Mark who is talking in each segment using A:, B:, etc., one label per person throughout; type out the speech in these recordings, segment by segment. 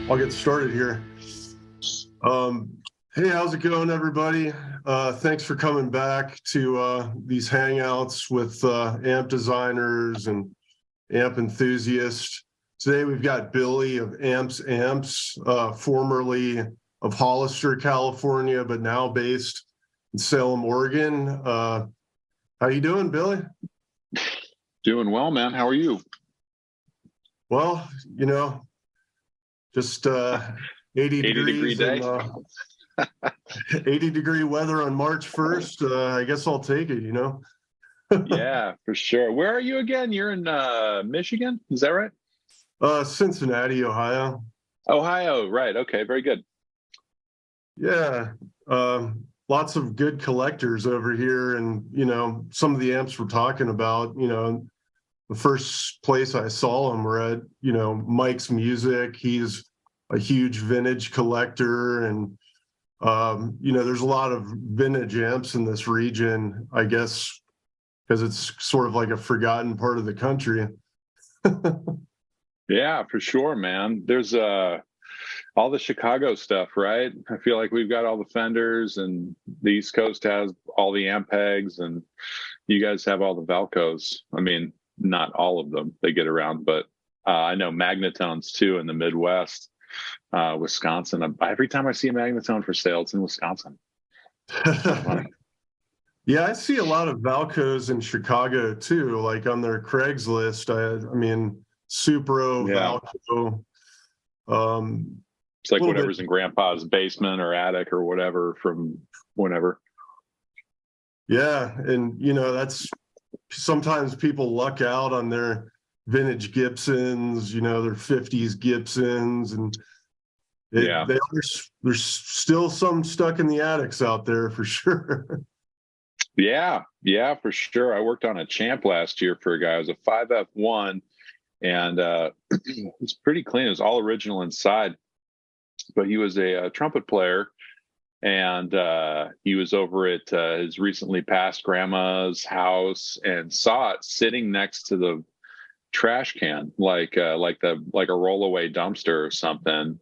A: I'll get started here. Hey, how's it going, everybody? Thanks for coming back to these hangouts with amp designers and amp enthusiasts. Today we've got Billy of AmpsAmps, formerly of Hollister, California, but now based in Salem, Oregon. How you doing, Billy?
B: Doing well, man. How are you?
A: Well, just 80
B: 80-degree
A: degrees
B: day.
A: and 80-degree weather on March 1st. I guess I'll take it,
B: Yeah, for sure. Where are you again? You're in Michigan? Is that right?
A: Cincinnati, Ohio.
B: Ohio, right. Okay, very good.
A: Yeah. Lots of good collectors over here. And, some of the amps we're talking about, the first place I saw them were at, Mike's Music. He's a huge vintage collector. And, there's a lot of vintage amps in this region, I guess, because it's sort of like a forgotten part of the country.
B: Yeah, for sure, man. There's all the Chicago stuff, right? I feel like we've got all the Fenders, and the East Coast has all the Ampegs, and you guys have all the Valcos. I mean, not all of them, they get around, but I know Magnetones too in the Midwest. Wisconsin. Every time I see a Magnetone for sale, it's in Wisconsin.
A: Yeah, I see a lot of Valcos in Chicago too, like on their Craigslist. I mean, Supro,
B: Yeah.
A: Valco.
B: It's like whatever's in Grandpa's basement or attic or whatever from whenever.
A: Yeah, and that's sometimes people luck out on their vintage Gibsons, their 50s Gibsons, and there's still some stuck in the attics out there for sure.
B: Yeah, for sure. I worked on a Champ last year for a guy. It was a 5F1, and it's pretty clean. It was all original inside, but he was a trumpet player, and he was over at his recently passed grandma's house and saw it sitting next to the trash can, like a rollaway dumpster or something.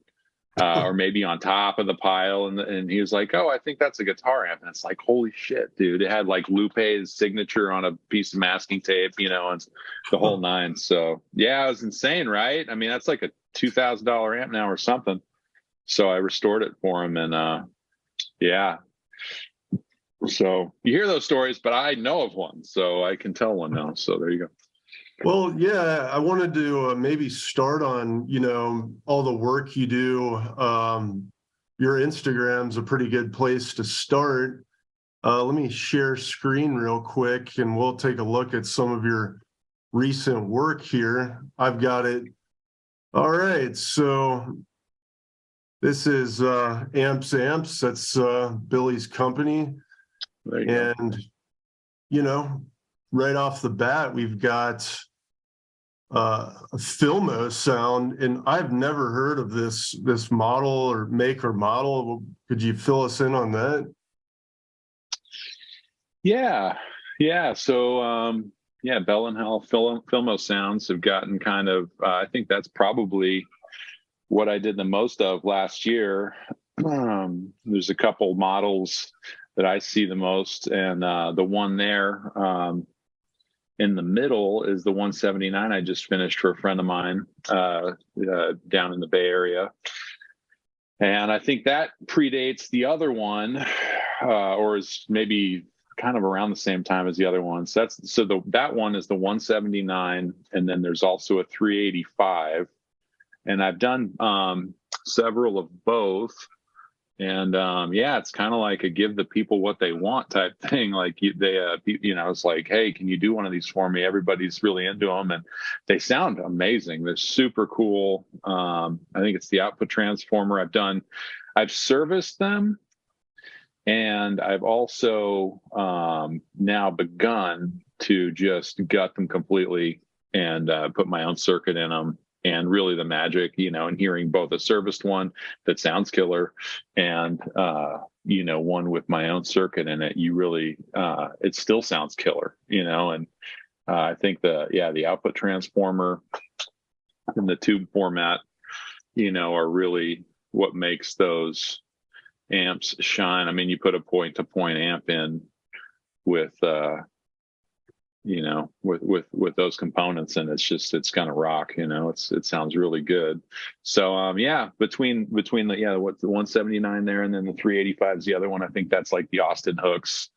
B: Or maybe on top of the pile, and he was like, "Oh, I think that's a guitar amp." And it's like, holy shit, dude! It had like Lupe's signature on a piece of masking tape, and the whole nine. So yeah, it was insane, right? I mean, that's like a $2,000 amp now or something. So I restored it for him, and yeah. So you hear those stories, but I know of one, so I can tell one now. So there you go.
A: Well, yeah, I wanted to maybe start on, all the work you do. Your Instagram's a pretty good place to start. Let me share screen real quick, and we'll take a look at some of your recent work here. I've got it. All right, so this is AmpsAmps. That's Billy's company. And, right off the bat, we've got a Filmo sound, and I've never heard of this model or make or model. Could you fill us in on that?
B: Yeah. So Bell and Howell Filmo sounds have gotten kind of. I think that's probably what I did the most of last year. There's a couple models that I see the most, and the one there in the middle is the 179 I just finished for a friend of mine down in the Bay Area. And I think that predates the other one, or is maybe kind of around the same time as the other one. So that one is the 179, and then there's also a 385. And I've done several of both. And it's kind of like a give the people what they want type thing. Like it's like, hey, can you do one of these for me? Everybody's really into them, and they sound amazing. They're super cool. I think it's the output transformer. I've serviced them, and I've also now begun to just gut them completely and put my own circuit in them. And really the magic, and hearing both a serviced one that sounds killer and, one with my own circuit in it, you really, it still sounds killer, and I think the output transformer in the tube format are really what makes those amps shine. I mean, you put a point to point amp in with with those components, and it's gonna rock. It sounds really good. So between the what the 179 there and then the 385 is the other one. I think that's like the Austin Hooks,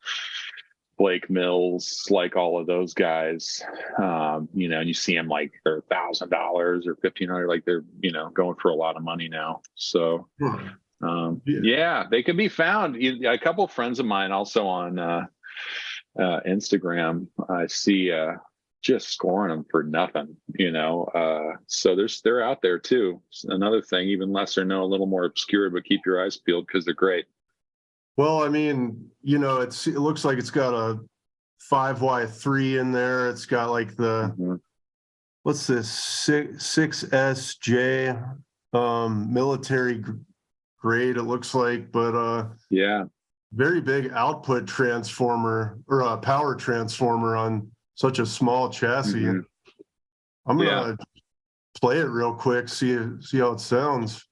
B: Blake Mills, like all of those guys. And you see them like they're $1,000 or $1,500, like they're going for a lot of money now. So they can be found. A couple of friends of mine also on Instagram, I see just scoring them for nothing, so they're out there too. Another thing, even lesser known, a little more obscure, but keep your eyes peeled because they're great.
A: Well, I mean, it looks like it's got a 5Y3 in there. It's got like the what's this 6SJ military grade, it looks like, but very big output transformer or a power transformer on such a small chassis. I'm gonna play it real quick, see how it sounds.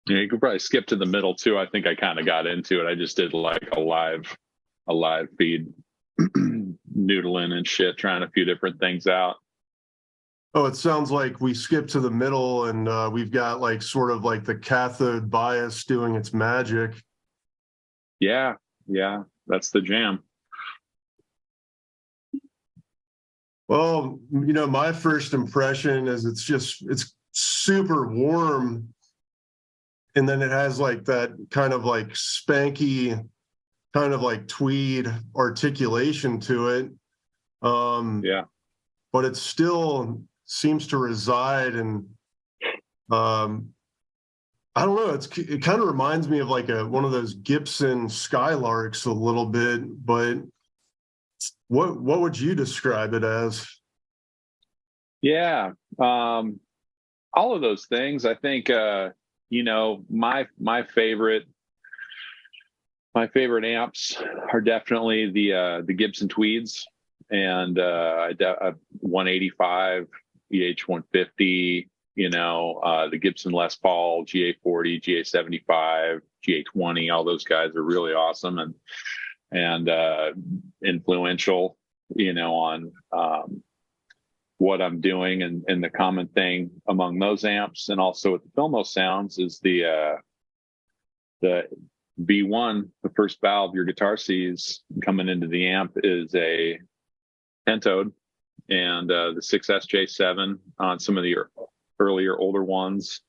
B: Yeah, you could probably skip to the middle too. I think I kind of got into it. I just did like a live feed, noodling and shit, trying a few different things out.
A: Oh, it sounds like we skipped to the middle and we've got like sort of like the cathode bias doing its magic.
B: Yeah, that's the jam.
A: Well, my first impression is it's super warm. And then it has like that kind of like spanky, kind of like tweed articulation to it. But it still seems to reside in, I don't know, it kind of reminds me of like one of those Gibson Skylarks a little bit, but what would you describe it as?
B: Yeah, all of those things. I think my favorite amps are definitely the Gibson Tweeds, and 185 EH150, the Gibson Les Paul GA40, GA75, GA20. All those guys are really awesome and influential, on what I'm doing. And the common thing among those amps and also with the Filmo sounds is the V1, the first valve your guitar sees coming into the amp is a pentode, and the 6SJ7 on some of the earlier older ones,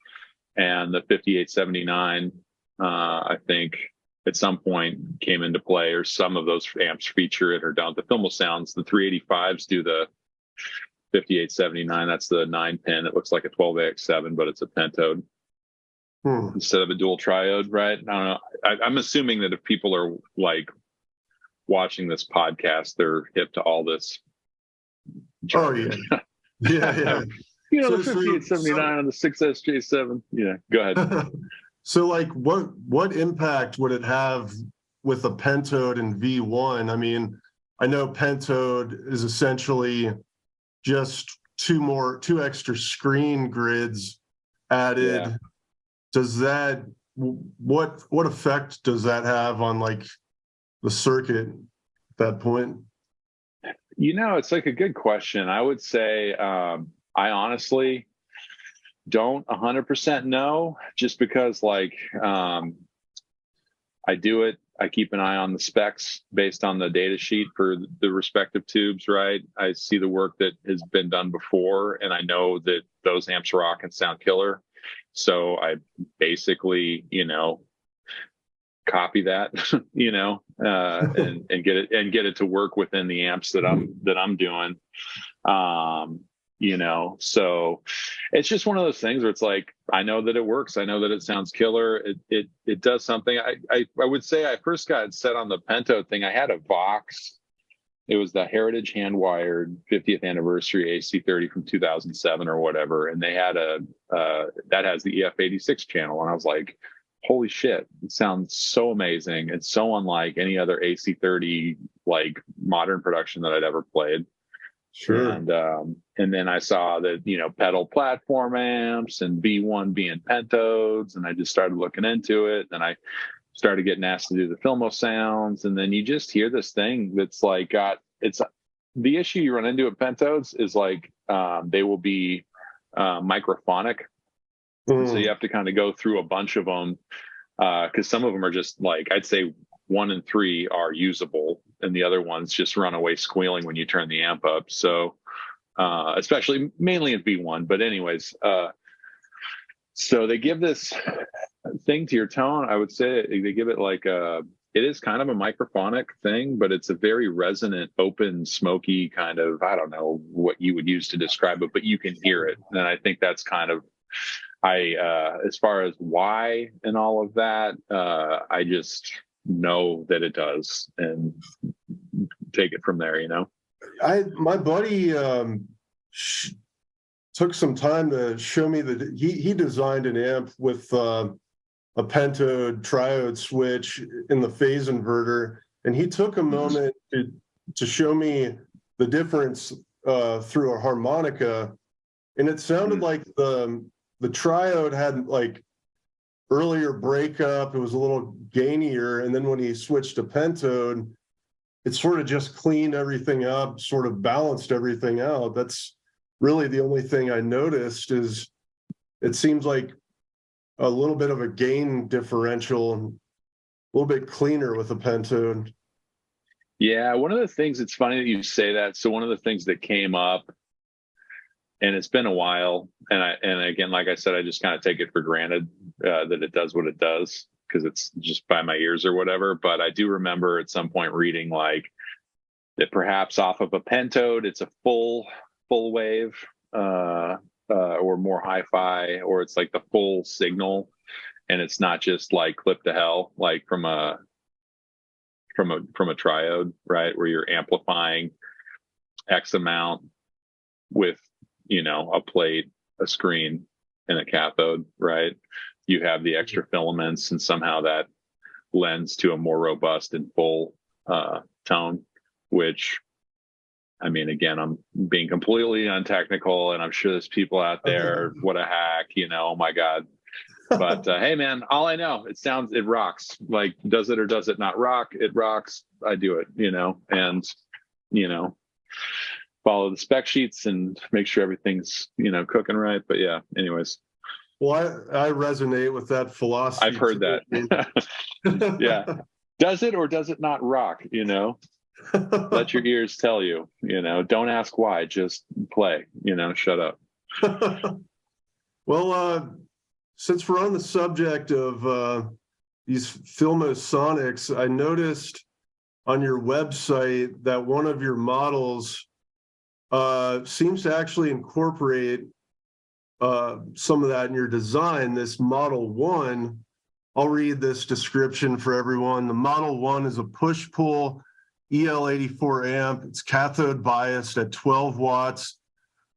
B: and the 5879 I think at some point came into play, or some of those amps feature it or don't. The Filmo sounds, the 385s do the 5879. That's the 9-pin. It looks like a 12AX7, but it's a pentode instead of a dual triode, right? I don't know. I'm assuming that if people are like watching this podcast, they're hip to all this.
A: Oh yeah, yeah.
B: The 5879 and the 6SJ7. Yeah, go ahead.
A: So like what impact would it have with a pentode and V1? I mean, I know pentode is essentially just two extra screen grids added. Yeah. Does that, what effect does that have on like the circuit at that point?
B: It's like a good question. I would say I honestly don't 100% know, just because like I do it. I keep an eye on the specs based on the data sheet for the respective tubes, right? I see the work that has been done before, and I know that those amps rock and sound killer. So I basically, copy that, and get it to work within the amps that I'm doing. So it's just one of those things where it's like, I know that it works. I know that it sounds killer. It does something. I would say I first got set on the pentode thing. I had a Vox. It was the Heritage hand-wired 50th anniversary AC30 from 2007 or whatever. And they had that has the EF86 channel. And I was like, holy shit, it sounds so amazing. It's so unlike any other AC30, like modern production that I'd ever played.
A: Sure.
B: And then I saw that, pedal platform amps and V1 being pentodes, and I just started looking into it. And I started getting asked to do the Filmo sounds, and then you just hear this thing that's like it's the issue you run into at pentodes is like they will be microphonic, so you have to kind of go through a bunch of them because some of them are just like, I'd say 1 and 3 are usable, and the other ones just run away squealing when you turn the amp up. So especially mainly in V1, but anyways, so they give this thing to your tone. I would say they give it like it is kind of a microphonic thing, but it's a very resonant, open, smoky kind of, I don't know what you would use to describe it, but you can hear it. And I think that's kind of, as far as why and all of that, I just know that it does and take it from there,
A: My buddy took some time to show me that he designed an amp with a pentode triode switch in the phase inverter, and he took a moment to show me the difference through a harmonica, and it sounded like the triode had like earlier breakup. It was a little gainier, and then when he switched to pentode, it sort of just cleaned everything up, sort of balanced everything out. That's really the only thing I noticed. Is it seems like a little bit of a gain differential and a little bit cleaner with a pentode.
B: Yeah, one of the things, it's funny that you say that. So one of the things that came up, and it's been a while, and again, like I said, I just kind of take it for granted that it does what it does because it's just by my ears or whatever. But I do remember at some point reading like that perhaps off of a pentode, it's a full wave or more hi-fi, or it's like the full signal, and it's not just like clip to hell like from a triode, right, where you're amplifying X amount with a plate, a screen, and a cathode, right? You have the extra filaments, and somehow that lends to a more robust and full tone, which, I mean, again, I'm being completely untechnical, and I'm sure there's people out there, what a hack, oh my God. But hey, man, all I know, it rocks. Like, does it or does it not rock? It rocks. I do it, and, follow the spec sheets and make sure everything's, cooking right. But yeah, anyways.
A: Well, I resonate with that philosophy.
B: I've heard that. Yeah. Does it or does it not rock? Let your ears tell you, don't ask why, just play, shut up.
A: Well, since we're on the subject of these Filmosonics, I noticed on your website that one of your models seems to actually incorporate some of that in your design. This Model 1, I'll read this description for everyone. The Model 1 is a push-pull EL84 amp. It's cathode biased at 12 watts.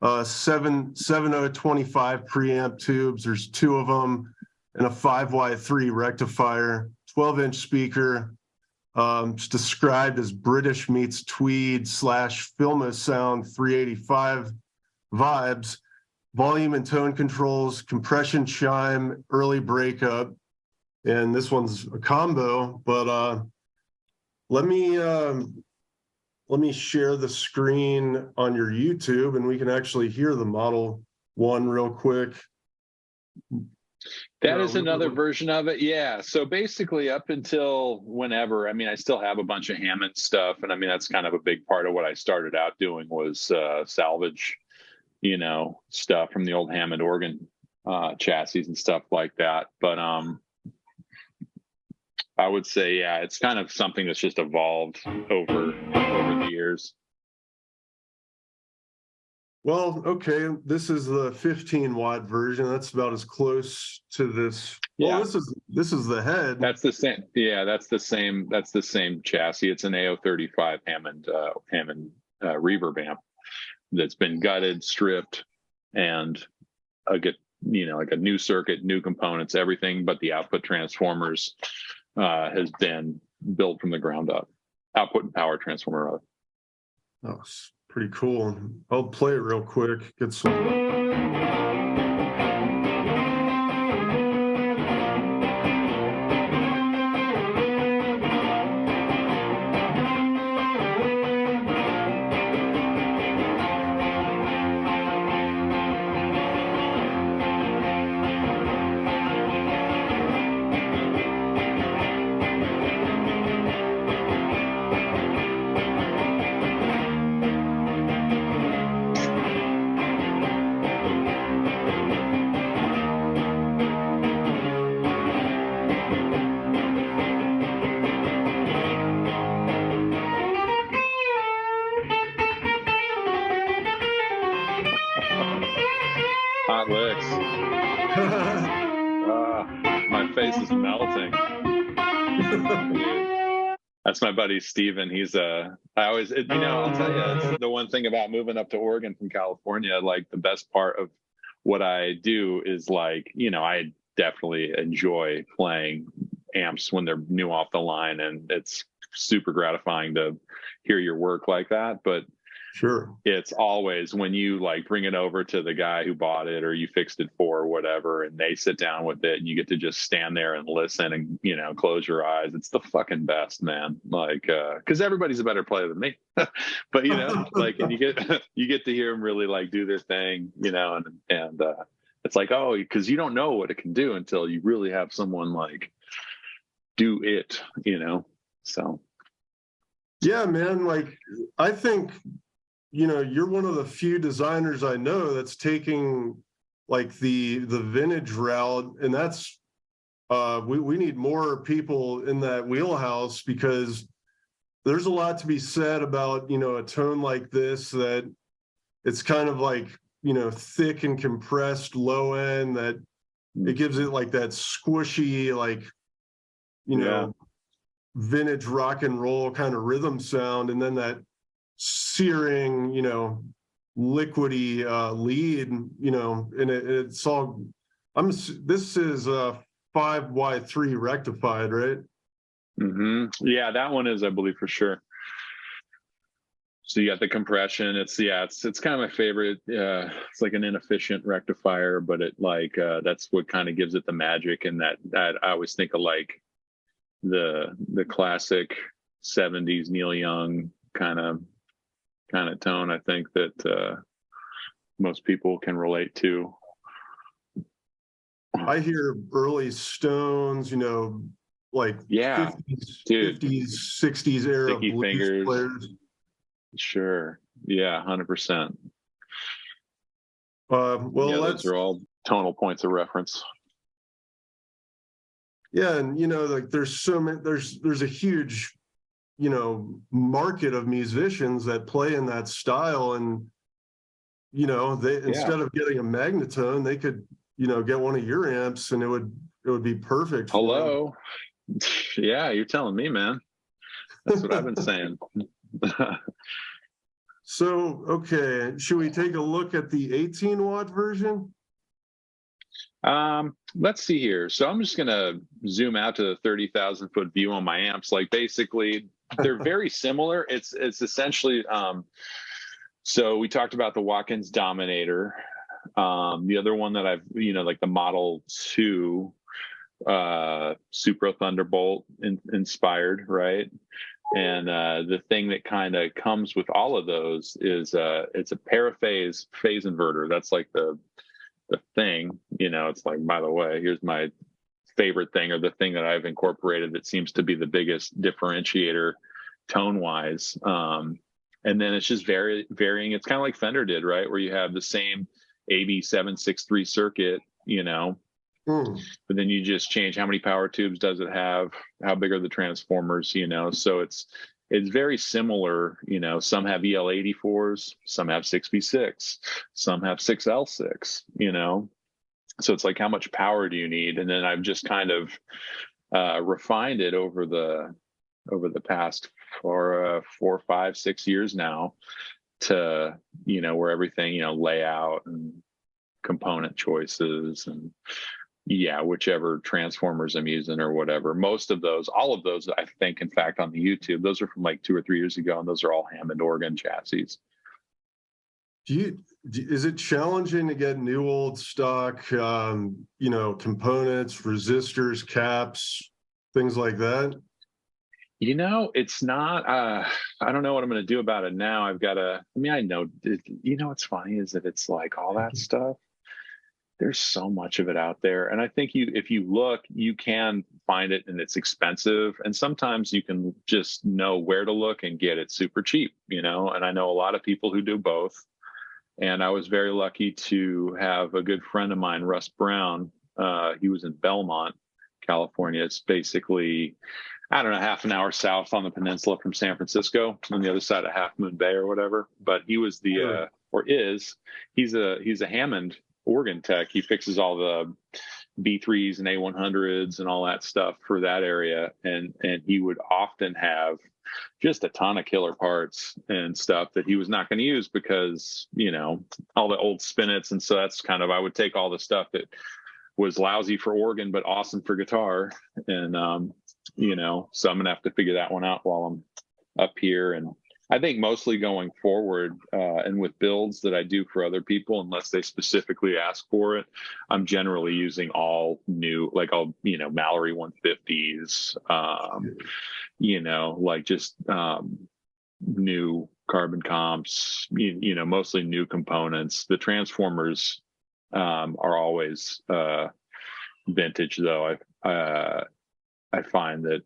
A: 7025 preamp tubes. There's 2 of them, and a 5Y3 rectifier, 12-inch speaker. It's described as British meets Tweed / Filmo Sound 385 vibes. Volume and tone controls, compression chime, early breakup, and this one's a combo. But let me share the screen on your YouTube, and we can actually hear the Model 1 real quick.
B: That is another version of it. Yeah. So basically up until whenever, I mean, I still have a bunch of Hammond stuff. And I mean, that's kind of a big part of what I started out doing was salvage, stuff from the old Hammond organ chassis and stuff like that. But I would say, yeah, it's kind of something that's just evolved over the years.
A: Well, okay, this is the 15-watt version. That's about as close to this.
B: Yeah.
A: Well, this is the head.
B: That's the same. Yeah, that's the same chassis. It's an AO35 Hammond reverb amp that's been gutted, stripped, and like a new circuit, new components, everything but the output transformers has been built from the ground up. Output and power transformer.
A: Oh, Pretty cool. I'll play it real quick. Get some.
B: Hot licks. My face is melting. Dude. That's my buddy Steven. He's I always, I'll tell you, it's the one thing about moving up to Oregon from California. Like, the best part of what I do is, like, I definitely enjoy playing amps when they're new off the line, and it's super gratifying to hear your work like that. But
A: Sure.
B: it's always when you, like, bring it over to the guy who bought it or you fixed it for or whatever, and they sit down with it and you get to just stand there and listen and, close your eyes. It's the fucking best, man. Like, cause everybody's a better player than me, but like, and you get to hear them really, like, do their thing, and it's like, oh, cause you don't know what it can do until you really have someone, like, do it, so.
A: Yeah, man. Like, I think, you're one of the few designers I know that's taking, like, the vintage route, and that's we need more people in that wheelhouse, because there's a lot to be said about, a tone like this, that it's kind of like, thick and compressed low end, that it gives it like that squishy, like, vintage rock and roll kind of rhythm sound, and then that searing, liquidy lead, and it's all. This is 5Y3 rectified, right?
B: Mm-hmm. Yeah, that one is, I believe, for sure. So you got the compression. It's kind of my favorite. It's like an inefficient rectifier, but it, like, that's what kind of gives it the magic. And that I always think of, like, the classic 70s Neil Young kind of tone. I think that most people can relate to.
A: I hear early Stones, like,
B: Yeah,
A: 50s, 60s era
B: Sticky
A: blues
B: Fingers.
A: players.
B: Sure. Yeah, 100%.
A: Well,
B: those are all tonal points of reference.
A: Yeah, and like, there's so many. There's a huge, market of musicians that play in that style, and they, instead of getting a Magnetone, they could, get one of your amps, and it would be perfect.
B: Hello. Yeah, you're telling me, man. That's what I've been saying.
A: So, okay, should we take a look at the 18-watt version?
B: Let's see here. So I'm just gonna zoom out to the 30,000 foot view on my amps. Like, basically, they're very similar. It's essentially, so we talked about the Watkins Dominator. The other one that I've, like the Model 2 Supra Thunderbolt inspired, right? And the thing that kind of comes with all of those is it's a paraphase phase inverter. That's like the thing, it's like, by the way, here's my favorite thing, or the thing that I've incorporated that seems to be the biggest differentiator tone wise. And then it's just varying. It's kind of like Fender did, right? Where you have the same AB763 circuit, but then you just change how many power tubes does it have, how big are the transformers, so it's very similar. Some have EL84s, some have 6V6, some have 6L6, so it's like, how much power do you need? And then I've just kind of refined it over the past 4, 5, 6 years now to, where everything, layout and component choices and whichever transformers I'm using or whatever. All of those, I think, in fact, on the YouTube, those are from like 2 or 3 years ago, and those are all Hammond organ chassis.
A: Is it challenging to get new old stock, components, resistors, caps, things like that?
B: It's not, I don't know what I'm going to do about it now. I know, what's funny is that it's like all that stuff. There's so much of it out there. And I think if you look, you can find it, and it's expensive. And sometimes you can just know where to look and get it super cheap, and I know a lot of people who do both. And I was very lucky to have a good friend of mine, Russ Brown. He was in Belmont, California. It's basically, I don't know, half an hour south on the peninsula from San Francisco, on the other side of Half Moon Bay or whatever. But he was he's a Hammond organ tech. He fixes all the B3s and A100s and all that stuff for that area. And he would often have just a ton of killer parts and stuff that he was not going to use because, all the old spinets. And so that's I would take all the stuff that was lousy for organ, but awesome for guitar. And, so I'm going to have to figure that one out while I'm up here. And I think mostly going forward, and with builds that I do for other people, unless they specifically ask for it, I'm generally using all new, like all, Mallory 150s, just new carbon comps, mostly new components. The transformers are always vintage, though. I find that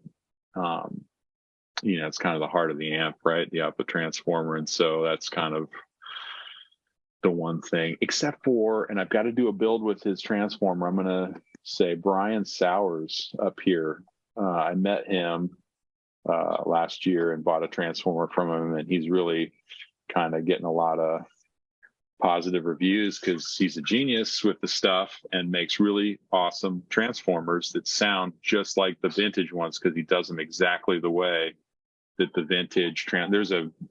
B: it's kind of the heart of the amp, right? The output transformer. And so that's kind of the one thing, except for, and I've got to do a build with his transformer. I'm going to say Brian Sowers up here. I met him last year and bought a transformer from him, and he's really kind of getting a lot of positive reviews because he's a genius with the stuff and makes really awesome transformers that sound just like the vintage ones because he does them exactly the way that the vintage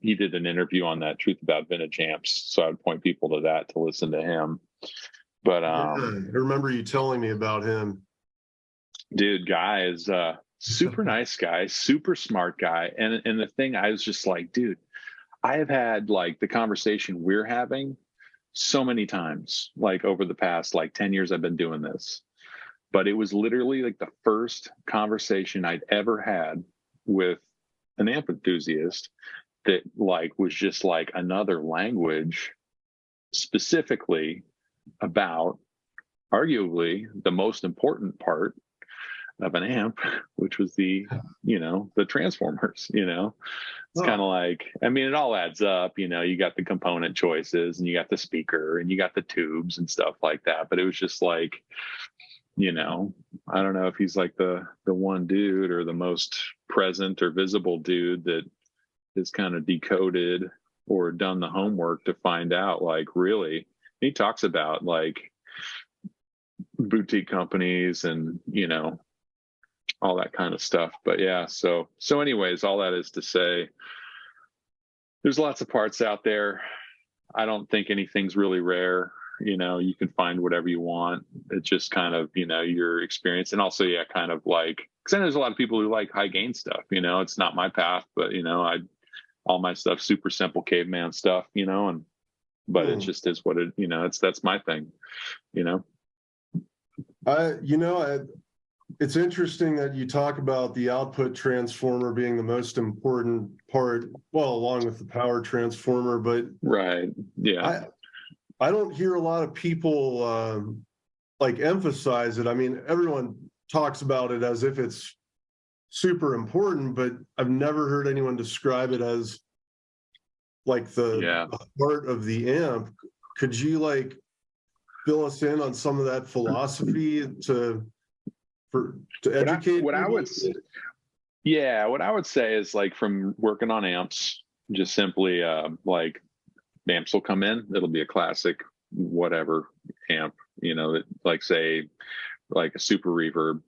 B: he did an interview on that Truth About Vintage Amps, so I would point people to that to listen to him. But
A: I remember you telling me about him.
B: Dude, guy is super nice guy, super smart guy. And the thing, I was just like, dude, I have had like the conversation we're having so many times, like over the past 10 years I've been doing this. But it was literally like the first conversation I'd ever had with an amp enthusiast that was just like another language, specifically about arguably the most important part of an amp, which was the transformers. It's kind of like, it all adds up. You got the component choices, and you got the speaker, and you got the tubes and stuff like that. But it was just like, I don't know if he's like the one dude or the most present or visible dude that has kind of decoded or done the homework to find out, really. He talks about boutique companies and, all that kind of stuff. But yeah, so anyways, all that is to say, there's lots of parts out there. I don't think anything's really rare. You can find whatever you want. It's just kind of, your experience. And also, yeah, kind of because I know there's a lot of people who like high gain stuff, it's not my path, but, all my stuff, super simple caveman stuff, but it just is what that's my thing,
A: It's interesting that you talk about the output transformer being the most important part, well, along with the power transformer, but
B: right. Yeah.
A: I don't hear a lot of people emphasize it. Everyone talks about it as if it's super important, but I've never heard anyone describe it as the heart of the amp. Could you fill us in on some of that philosophy to educate
B: what I would say is from working on amps, just simply amps will come in, it'll be a classic whatever amp, say a super reverb,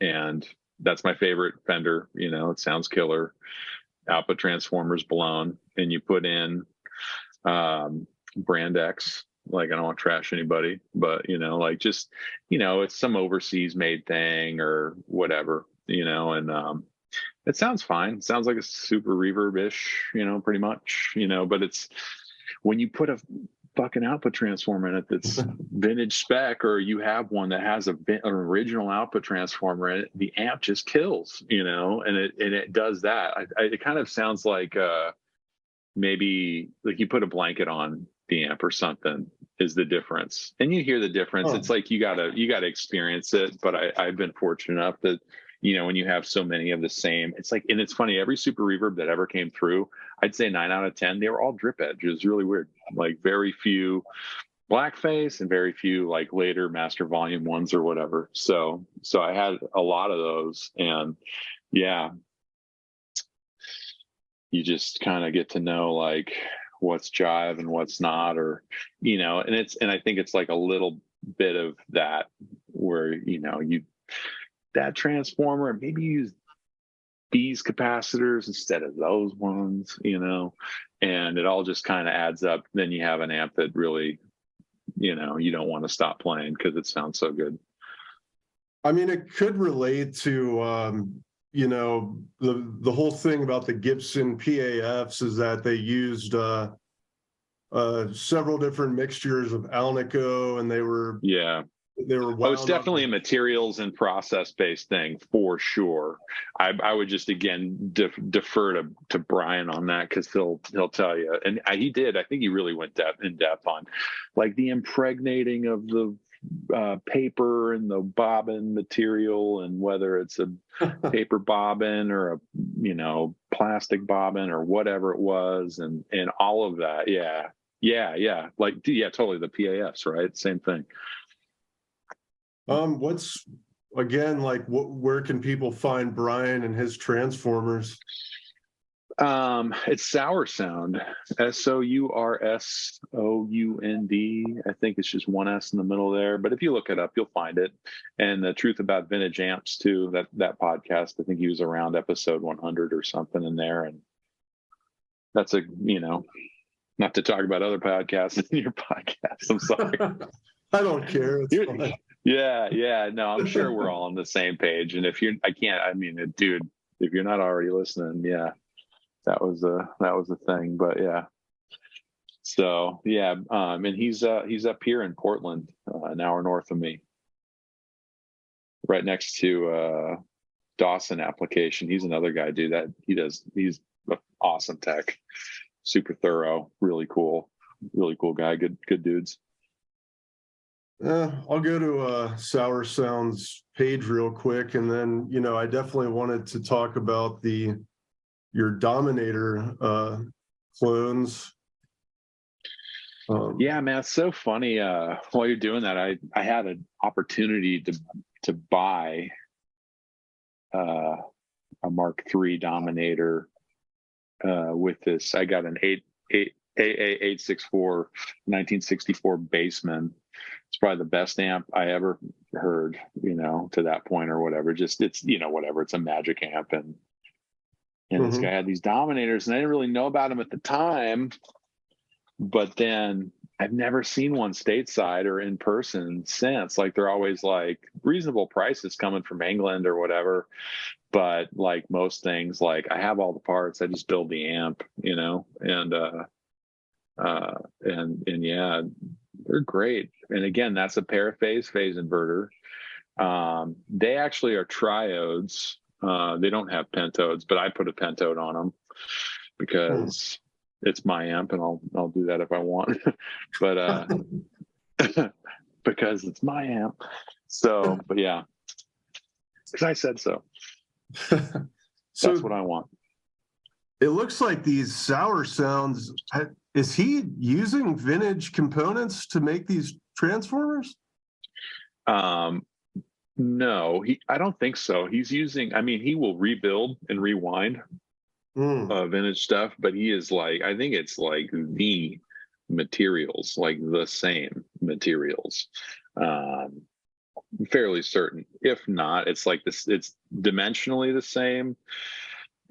B: and that's my favorite Fender. It sounds killer. Output transformer's blown, and you put in brand X. I don't want to trash anybody, but it's some overseas made thing or whatever, and it sounds fine. It sounds like a super reverb-ish, pretty much, but it's when you put fucking output transformer in it that's vintage spec, or you have one that has an original output transformer in it, the amp just kills, and it does that. It kind of sounds like maybe like you put a blanket on the amp or something is the difference, and you hear the difference. It's like you gotta experience it. But I've been fortunate enough that when you have so many of the same, it's like, and it's funny, every super reverb that ever came through, I'd say 9 out of 10, they were all drip edge. It was really weird. Like very few blackface and very few like later master volume ones or whatever. So I had a lot of those, and yeah, you just kind of get to know like what's jive and what's not, or and I think it's like a little bit of that where that transformer, and maybe use these capacitors instead of those ones, and it all just kind of adds up. Then you have an amp that really, you don't want to stop playing because it sounds so good.
A: I mean, it could relate to, the whole thing about the Gibson PAFs is that they used several different mixtures of Alnico, and they were
B: it's definitely a materials and process based thing for sure. I would just again defer to Brian on that, because he'll tell you, and he did. I think he really went in depth on like the impregnating of the paper and the bobbin material, and whether it's a paper bobbin or a plastic bobbin or whatever it was, and all of that. Yeah, like totally, the PAFs, right? Same thing.
A: What's again, like where can people find Brian and his transformers?
B: It's Sour Sound, SOURSOUND. I think it's just one S in the middle there, but if you look it up, you'll find it. And The Truth About Vintage Amps too, that podcast, I think he was around episode 100 or something in there. And that's not to talk about other podcasts in your podcast. I'm sorry.
A: I don't care. It's fine.
B: Yeah. No, I'm sure we're all on the same page. And dude, if you're not already listening, yeah, that was a thing. But yeah. So yeah, and he's up here in Portland, an hour north of me, right next to Dawson Application. He's another guy, dude, that he's an awesome tech, super thorough, really cool guy, good dudes.
A: I'll go to Sour Sound's page real quick, and then I definitely wanted to talk about your Dominator clones.
B: Yeah, man, it's so funny. While you're doing that, I had an opportunity to buy a Mark III Dominator with this. I got an AA864 1964 Bassman. It's probably the best amp I ever heard, to that point or whatever. Just it's whatever. It's a Magic amp, and this guy had these Dominators, and I didn't really know about them at the time. But then I've never seen one stateside or in person since. Like they're always like reasonable prices coming from England or whatever. But like most things, like I have all the parts, I just build the amp, and yeah, they're great. And again, that's a paraphase phase inverter. They actually are triodes. They don't have pentodes, but I put a pentode on them because it's my amp, and I'll do that if I want. But because it's my amp. So, but yeah, because I said so.
A: So
B: that's what I want.
A: It looks like these Sour Sounds. Is he using vintage components to make these transformers?
B: No, I don't think so. He's using, he will rebuild and rewind vintage stuff, but he is like, I think it's like the materials, like the same materials. Fairly certain. If not, it's like this, it's dimensionally the same.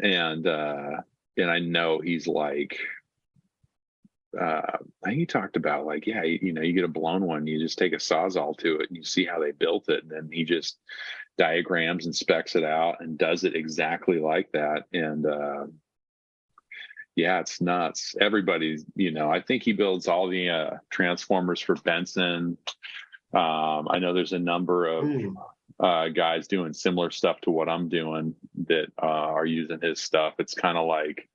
B: And I know he's like, I think he talked about like, yeah, you get a blown one, you just take a Sawzall to it and you see how they built it, and then he just diagrams and specs it out and does it exactly like that. And Yeah, it's nuts. Everybody's, I think he builds all the transformers for Benson. I know there's a number of
A: Hmm.
B: guys doing similar stuff to what I'm doing that are using his stuff. It's kind of like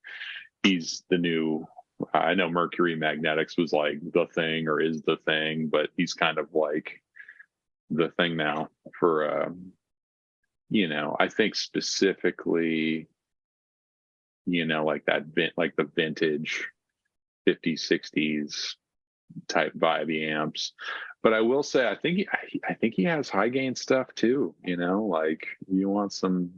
B: he's the new. I know Mercury Magnetics was like the thing or is the thing, but he's kind of like the thing now for I think specifically, like like the vintage 50s, 60s type vibe amps. But I will say, I think he has high gain stuff too. Like you want some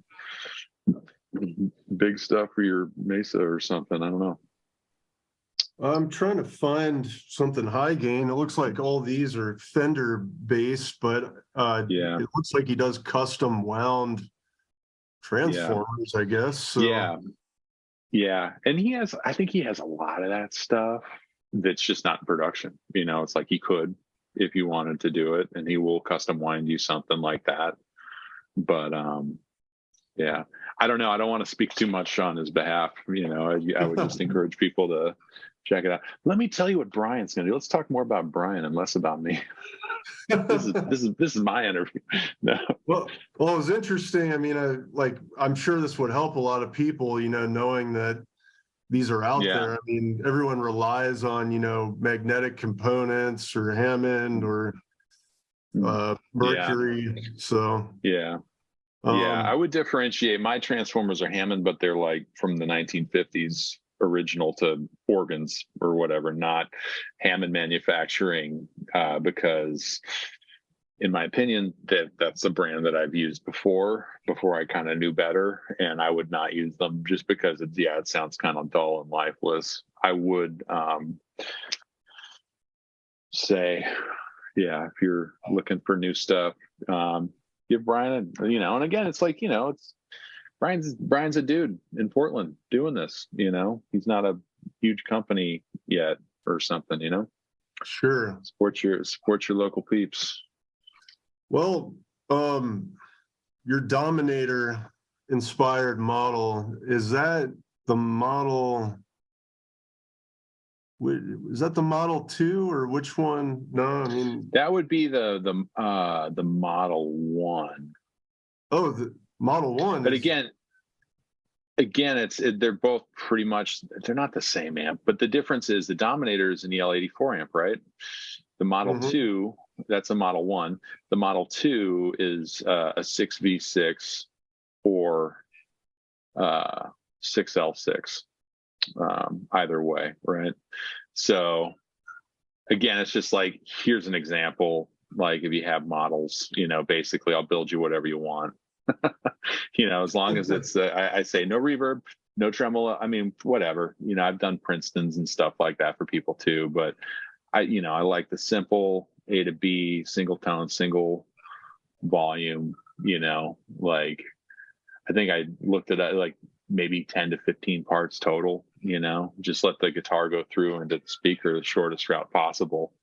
B: big stuff for your Mesa or something. I don't know.
A: I'm trying to find something high gain. It looks like all these are Fender based, but
B: Yeah,
A: it looks like he does custom wound
B: yeah,
A: transformers, I guess. So
B: yeah, yeah. And I think he has a lot of that stuff that's just not in production. It's like he could if you wanted to do it, and he will custom wind you something like that. But yeah, I don't know. I don't want to speak too much on his behalf. I would just encourage people to check it out. Let me tell you what Brian's going to do. Let's talk more about Brian and less about me. This is my interview. No.
A: well, it was interesting. I mean, I'm sure this would help a lot of people, knowing that these are out
B: Yeah.
A: there. I mean, everyone relies on, magnetic components or Hammond or
B: Yeah.
A: Mercury. So,
B: Yeah. Yeah. I
A: um,
B: would differentiate. My transformers are Hammond, but they're like from the 1950s original to organs or whatever, not Hammond manufacturing, because in my opinion, that's a brand that I've used before I kind of knew better, and I would not use them just because it sounds kind of dull and lifeless. I would say, yeah, if you're looking for new stuff, give Brian and again, it's like, it's Brian's a dude in Portland doing this, he's not a huge company yet or something,
A: sure.
B: support your local peeps.
A: Well, your Dominator inspired model, is that the model? Is that the Model 2 or which one? No, I mean,
B: That would be the Model 1.
A: oh, the Model 1
B: But
A: is,
B: again, they're both pretty much, they're not the same amp, but the difference is the Dominator is an EL84 amp, right? The Model
A: mhm.
B: 2, that's a Model 1. The Model 2 is a 6V6 or 6L6, either way, right? So again, it's just like, here's an example. Like if you have models, basically I'll build you whatever you want. As long as it's, I say no reverb, no tremolo. I mean, whatever, I've done Princetons and stuff like that for people too, but I like the simple A to B, single tone, single volume, like I think I looked at like maybe 10 to 15 parts total, just let the guitar go through into the speaker the shortest route possible.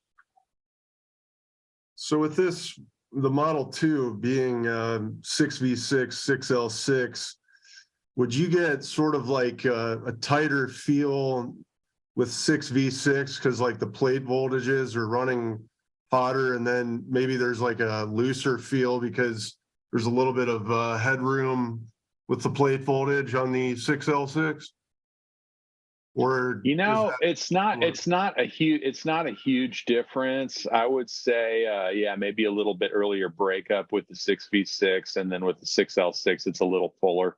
A: So with this, the Model 2 being 6V6, 6L6, would you get sort of like a tighter feel with 6V6 because like the plate voltages are running hotter, and then maybe there's like a looser feel because there's a little bit of headroom with the plate voltage on the 6L6? Or is that
B: it's not a huge difference. I would say, yeah, maybe a little bit earlier breakup with the 6V6, and then with the 6L6, it's a little fuller,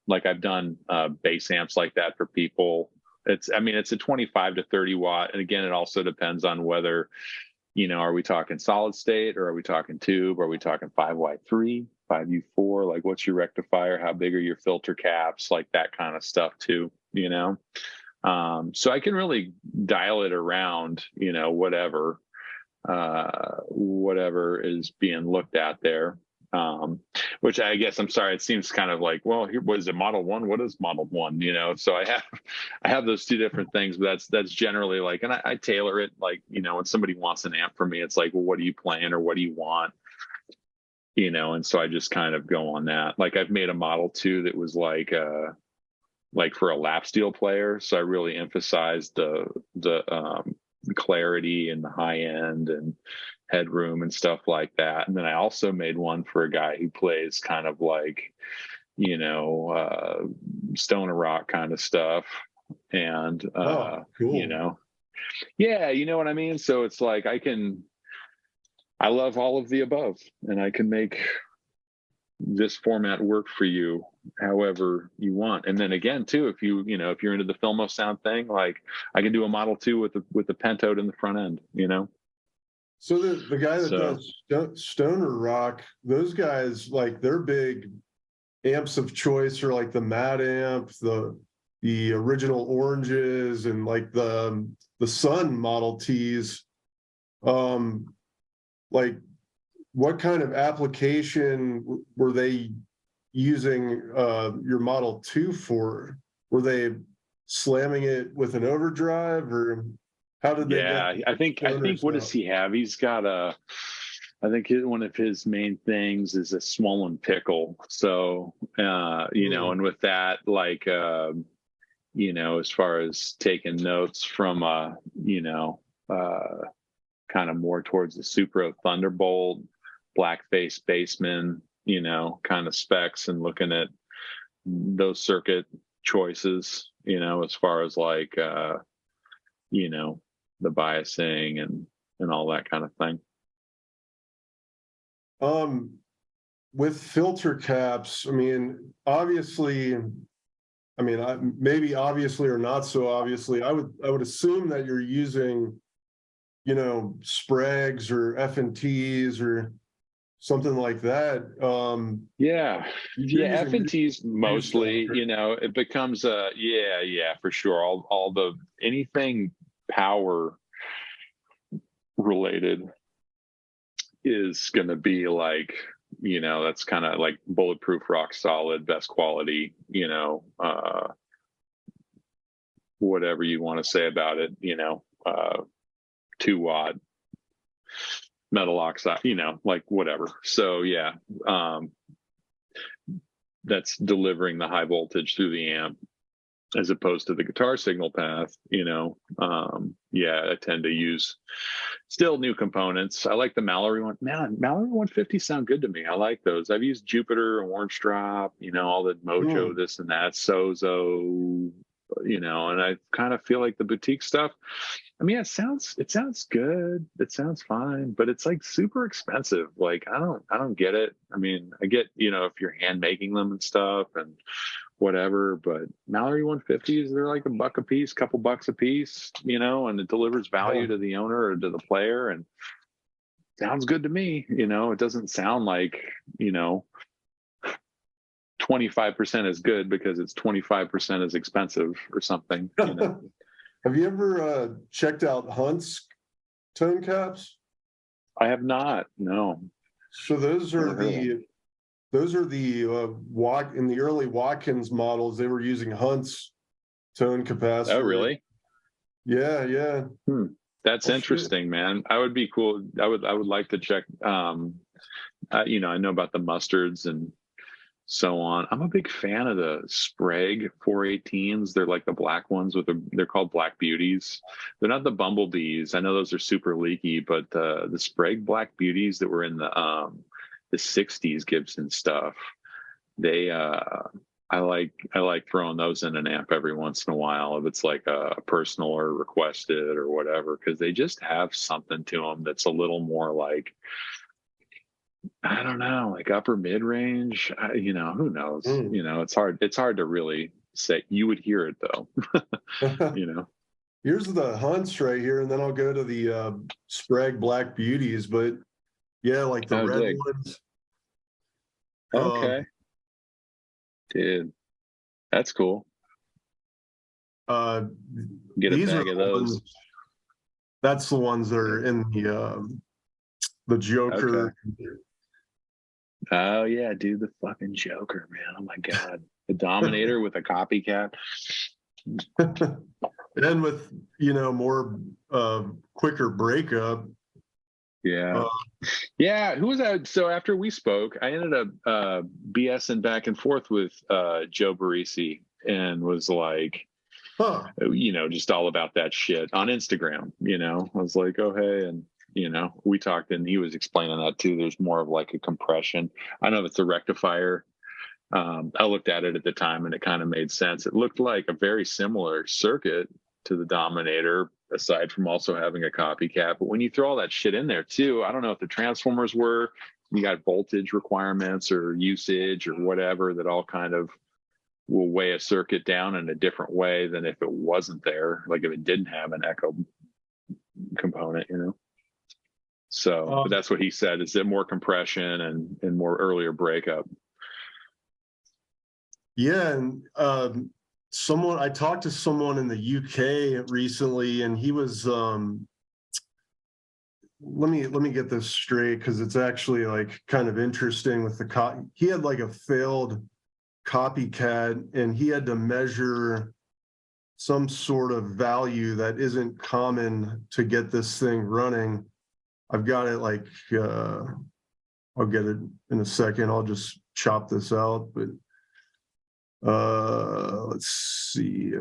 B: like I've done bass amps like that for people. It's a 25 to 30 watt. And again, it also depends on whether, are we talking solid state or are we talking tube? Are we talking 5Y3, 5U4? Like what's your rectifier? How big are your filter caps? Like that kind of stuff too, so I can really dial it around, whatever is being looked at there. Which I guess, I'm sorry, it seems kind of like, well, here was it Model 1? What is Model 1? So I have those two different things, but that's generally like, and I tailor it like, when somebody wants an amp from me, it's like, well, what are you playing or what do you want? And so I just kind of go on that. Like I've made a Model 2 that was like like for a lap steel player. So I really emphasized the clarity and the high end and headroom and stuff like that. And then I also made one for a guy who plays kind of like, stoner rock kind of stuff. And,
A: Oh, cool.
B: yeah, you know what I mean? So it's like I love all of the above, and I can make this format work for you however you want. And then again, too, if you're into the Filmo sound thing, like I can do a Model 2 with the pentode in the front end.
A: So the guy that
B: So
A: does stoner rock, those guys, like their big amps of choice are like the Mad Amp, the original oranges, and like the Sun Model Ts. Like what kind of application were they using your Model 2 for? Were they slamming it with an overdrive, or how did they get
B: yeah, I think what does
A: sound?
B: he have? He's got I think one of his main things is a swollen pickle. So
A: Hmm.
B: and with that, like as far as taking notes from uh kind of more towards the Supro Thunderbolt, Blackface Bassman, kind of specs, and looking at those circuit choices, as far as like you know, the biasing and all that kind of thing.
A: Um, with filter caps, I mean, obviously, maybe obviously or not so obviously, I would assume that you're using, Spragues or F&Ts or something like that.
B: Yeah.
A: If you're
B: Yeah, F
A: using
B: and T's
A: Restyle,
B: mostly, it becomes yeah, for sure. All the anything power related is going to be like, that's kind of like bulletproof, rock solid, best quality, whatever you want to say about it, 2 watt metal oxide, like whatever. So yeah, that's delivering the high voltage through the amp as opposed to the guitar signal path. Yeah, I tend to use still new components. I like the Mallory one. Man, Mallory 150 sound good to me. I like those. I've used Jupiter, Orange Drop, all the Mojo,
A: hmm,
B: this and that, Sozo, and I kind of feel like the boutique stuff. I mean, it sounds good. It sounds fine, but it's like super expensive. Like I don't get it. I mean, I get, if you're hand making them and stuff and whatever, but Mallory 150s, they're like $1 a piece, couple bucks a piece, and it delivers
A: yeah.
B: value to the owner or to the player, and sounds good to me. It doesn't sound like, 25% is good because it's 25% is expensive or something.
A: Have you ever checked out Hunt's tone caps?
B: I have not. No,
A: So those
B: never
A: are
B: heard of them.
A: in the early Watkins models, they were using Hunt's tone
B: Oh,
A: capacitor.
B: really?
A: Yeah, yeah.
B: That's
A: I'll shoot.
B: interesting, man. I would be cool. I would like to check. I know about the mustards and so on. I'm a big fan of the Sprague 418s. They're like the black ones they're called Black Beauties. They're not the Bumblebees. I know those are super leaky, but the Sprague Black Beauties that were in the 60s Gibson stuff, they I like throwing those in an amp every once in a while if it's like a personal or requested or whatever, because they just have something to them that's a little more like, I don't know, like upper mid range. Who knows?
A: Mm.
B: It's hard to really say. You would hear it though. you know.
A: Here's the Hunts right here, and then I'll go to the Sprague Black Beauties. But yeah, like the
B: Oh,
A: red
B: dig.
A: ones. Um,
B: Okay, dude, that's cool.
A: uh,
B: Get a
A: these are
B: bag of
A: the ones.
B: those.
A: That's the ones that are in the
B: Okay.
A: Joker.
B: Oh yeah, dude, the fucking Joker, man. Oh my god, the Dominator with a copycat.
A: And with more quicker breakup.
B: Yeah.
A: Uh,
B: Yeah, who was that? So after we spoke, I ended up BSing back and forth with Joe Barisi, and was like,
A: Huh.
B: just all about that shit on Instagram. I was like, oh, hey. And, we talked and he was explaining that too. There's more of like a compression. I know if it's a rectifier. I looked at it at the time and it kind of made sense. It looked like a very similar circuit to the Dominator, aside from also having a copycat. But when you throw all that shit in there too, I don't know if the transformers were, you got voltage requirements or usage or whatever that all kind of will weigh a circuit down in a different way than if it wasn't there, like if it didn't have an echo component, So, but that's what he said, is that more compression and more earlier breakup.
A: Yeah, and I talked to someone in the UK recently, and he was let me get this straight, because it's actually like kind of interesting with he had like a failed copycat, and he had to measure some sort of value that isn't common to get this thing running. I've got it like I'll get it in a second. I'll just chop this out, but let's see.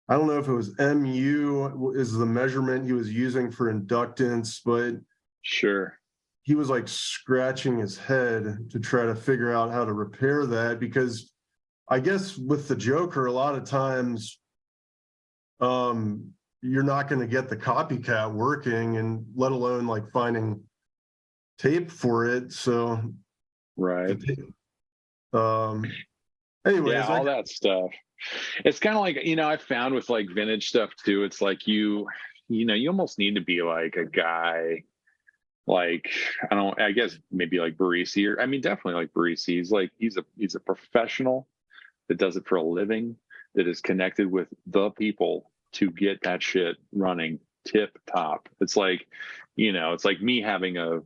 A: I don't know if it was MU is the measurement he was using for inductance, but
B: sure,
A: he was like scratching his head to try to figure out how to repair that, because I guess with the Joker, a lot of times you're not going to get the copycat working, and let alone like finding tape for it. So
B: right.
A: Anyways,
B: yeah, all that stuff. It's kind of like, I found with like vintage stuff too, it's like you almost need to be like a guy, like, I guess maybe like Barisi, or definitely like Barisi. He's a professional that does it for a living, that is connected with the people to get that shit running tip top. It's like, it's like me having a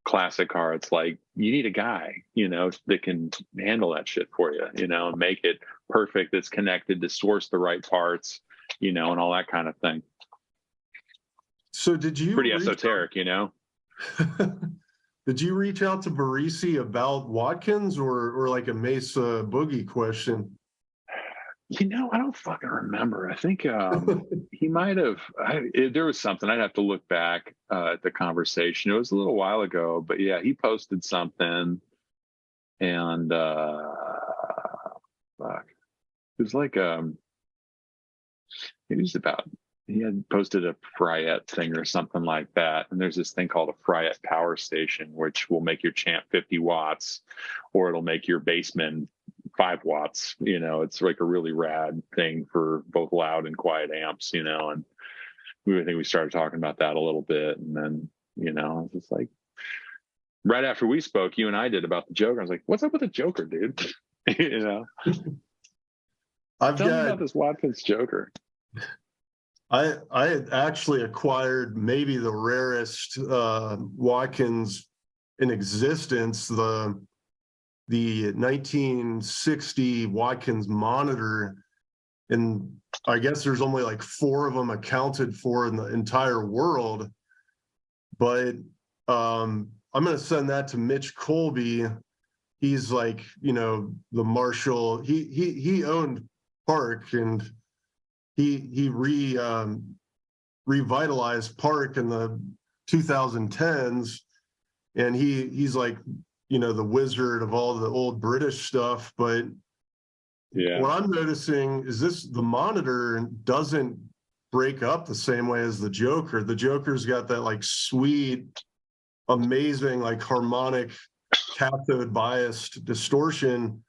B: classic car. It's like, you need a guy, that can handle that shit for you, and make it perfect, that's connected, to source the right parts, and all that kind of thing.
A: So did you
B: pretty esoteric,
A: Did you reach out to Barisi about Watkins, or like a Mesa Boogie question?
B: I don't fucking remember. I think he might have. There was something. I'd have to look back at the conversation. It was a little while ago, but yeah, he posted something, and fuck, it was like it was about. He had posted a Fryette thing or something like that, and there's this thing called a Fryette power station, which will make your champ 50 watts, or it'll make your bassman 5 watts. It's like a really rad thing for both loud and quiet amps. And I think we started talking about that a little bit, and then it's just like right after we spoke, you and I did, about the Joker. I was like, "What's up with the Joker, dude?" Tell me about this Watkins Joker.
A: I had actually acquired maybe the rarest Watkins in existence, the 1960 Watkins monitor, and I guess there's only like 4 of them accounted for in the entire world. But I'm going to send that to Mitch Colby. He's like, the Marshall. He owned Park, and he revitalized Park in the 2010s, and he's like, the wizard of all the old British stuff. But
B: yeah,
A: what I'm noticing is the monitor doesn't break up the same way as the Joker. The Joker's got that like sweet, amazing, like harmonic cathode biased distortion,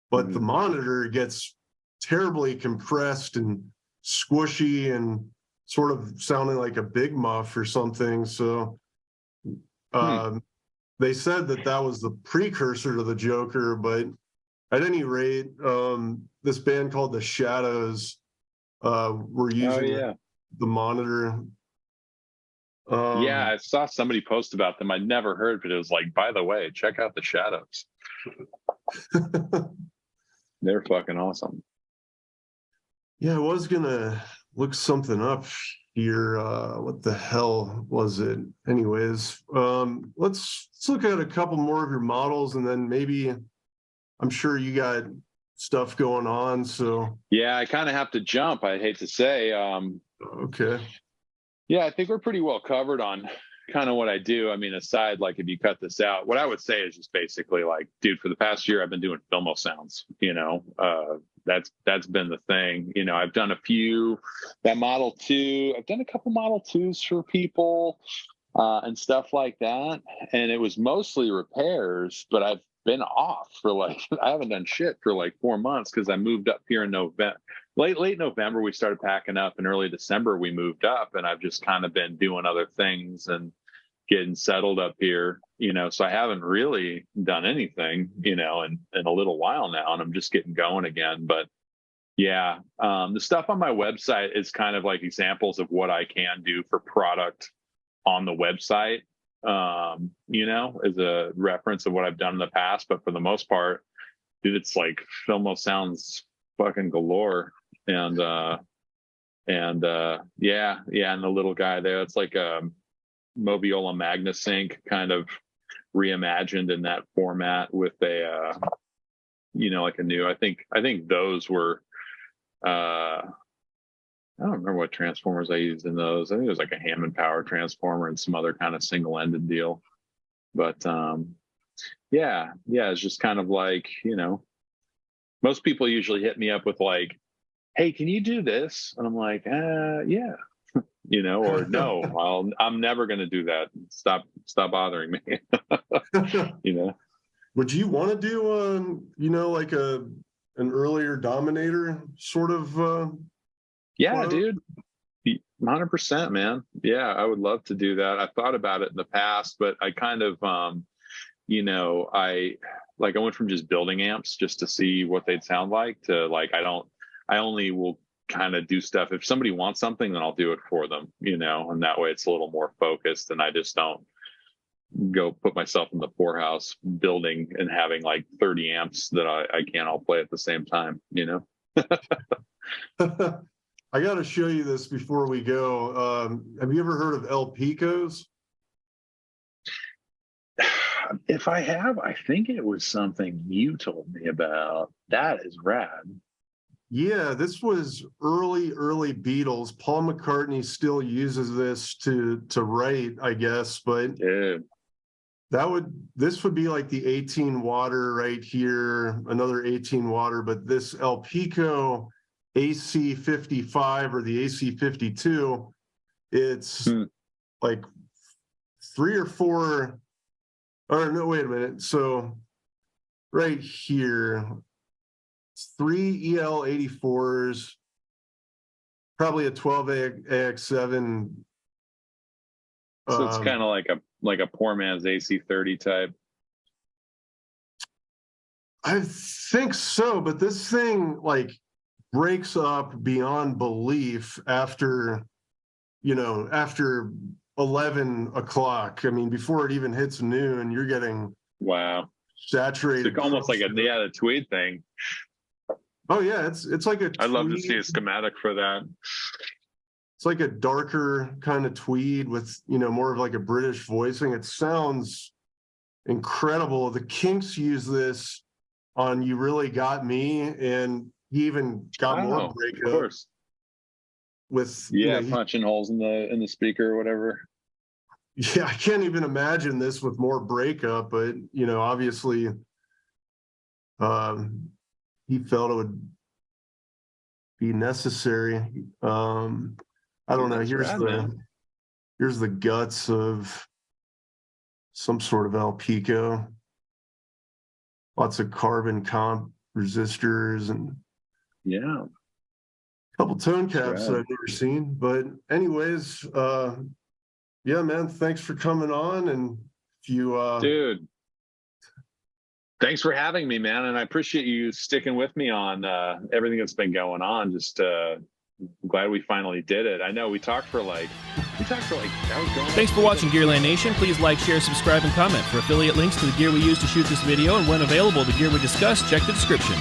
A: but the monitor gets terribly compressed and squishy and sort of sounding like a big muff or something. So they said that was the precursor to the Joker, but at any rate, this band called the Shadows were using the monitor.
B: Yeah, I saw somebody post about them. I'd never heard, but it was like, by the way, check out the Shadows. They're fucking awesome.
A: Yeah, I was gonna look something up here. What the hell was it? Anyways, let's look at a couple more of your models, and then maybe, I'm sure you got stuff going on. So
B: Yeah, I kind of have to jump. I hate to say.
A: okay.
B: Yeah, I think we're pretty well covered on kind of what I do. I mean, aside, like if you cut this out, what I would say is just basically like, dude, for the past year, I've been doing Filmo sounds, that's been the thing. I've done a few, that Model 2, I've done a couple Model 2s for people and stuff like that. And it was mostly repairs, but I've been off for like, I haven't done shit for like 4 months because I moved up here in November. Late November, we started packing up. In early December, we moved up, and I've just kind of been doing other things and getting settled up here, so I haven't really done anything, in a little while now, and I'm just getting going again. But yeah, the stuff on my website is kind of like examples of what I can do for product on the website, as a reference of what I've done in the past. But for the most part, dude, it's like Filmo sounds fucking galore. And and the little guy there, it's like a Moviola MagnaSync kind of reimagined in that format with a like a new, I think those were I don't remember what transformers I used in those. I think it was like a Hammond power transformer and some other kind of single-ended deal. But it's just kind of like, most people usually hit me up with like, hey, can you do this? And I'm like, yeah, or no, I'm never going to do that. Stop bothering me.
A: Would you want to do, like an earlier Dominator sort of?
B: Yeah, dude, 100%, man. Yeah, I would love to do that. I've thought about it in the past, but I kind of, I went from just building amps just to see what they'd sound like to like, I only will kind of do stuff. If somebody wants something, then I'll do it for them, and that way it's a little more focused, and I just don't go put myself in the poorhouse building and having like 30 amps that I can't all play at the same time,
A: I got to show you this before we go. Have you ever heard of El Picos?
B: If I have, I think it was something you told me about. That is rad.
A: Yeah, this was early Beatles. Paul McCartney still uses this to write, I guess, but this would be like the 18 water right here, another 18 water, but this El Pico AC 55 or the AC 52, it's like 3 or 4. Oh no, wait a minute. So right here, it's 3 EL 84s, probably a 12 AX7.
B: So it's kind of like a poor man's AC 30 type.
A: I think so, but this thing like breaks up beyond belief after 11 o'clock. I mean, before it even hits noon, you're getting saturated.
B: It's almost like the tweed thing.
A: Oh yeah, it's like a tweed.
B: I'd love to see a schematic for that.
A: It's like a darker kind of tweed with more of like a British voicing. It sounds incredible. The Kinks use this on You Really Got Me, and he even got more breakup. Of course. With
B: punching holes in the speaker or whatever.
A: Yeah, I can't even imagine this with more breakup, but obviously he felt it would be necessary. I don't know. Here's the guts of some sort of El Pico. Lots of carbon comp resistors and a couple tone caps that I've never seen. But anyways, yeah, man, thanks for coming on. And if you
B: dude, thanks for having me, man. And I appreciate you sticking with me on everything that's been going on. Just I'm glad we finally did it. I know we talked for like
C: Thanks for watching Gearland Nation. Please like, share, subscribe, and comment. For affiliate links to the gear we used to shoot this video and when available, the gear we discussed, check the description.